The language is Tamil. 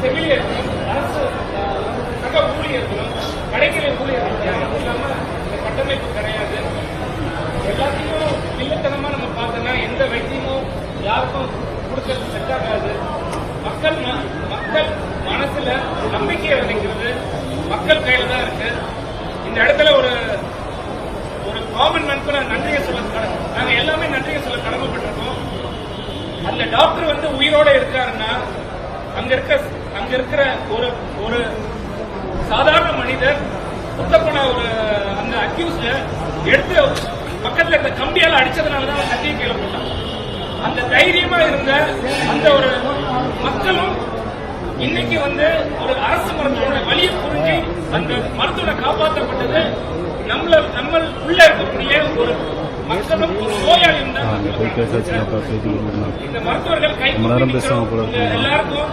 செவிலியர்களும் அரசு சக ஊழியர்களும் கடைக்கிற ஊழியர்களும் யாரும் இல்லாம இந்த கட்டமைப்பு கிடையாது. எல்லாத்தையும் இல்லத்தனமா நம்ம பார்த்தோம்னா எந்த வைத்தியமும் யாருக்கும் கொடுக்கறது செட் ஆகாது. மக்கள் மனசுல நம்பிக்கையை விதைக்கிறது மக்கள் கையில தான் இருக்கு. இந்த இடத்துல ஒரு காமன் மேனுக்கு நன்றியை சொல்ல நாங்க எல்லாமே நன்றியை சொல்ல கடமைப்பட்டிருக்கோம். அந்த டாக்டர் வந்து உயிரோட இருக்காருன்னா அங்க இருக்கிற ஒரு சாதாரண மனிதர் குத்தப்போன அந்த அக்யூஸ்ட எடுத்து பக்கத்துல இருந்த கம்பியால அடிச்சதுனாலதான் கத்தியை கீழே போட்டாங்க. அந்த தைரியமா இருந்த அந்த ஒரு மக்களும் இன்னைக்கு வந்து ஒரு அரசு மருத்துவமனை வழியை புரிஞ்சு அந்த மருத்துவனை காப்பாற்றப்பட்டது நம்ம உள்ள இருக்கக்கூடிய ஒரு மக்களும் ஒரு நோயாளியும் தான். இந்த மருத்துவர்கள் கை எல்லாருக்கும்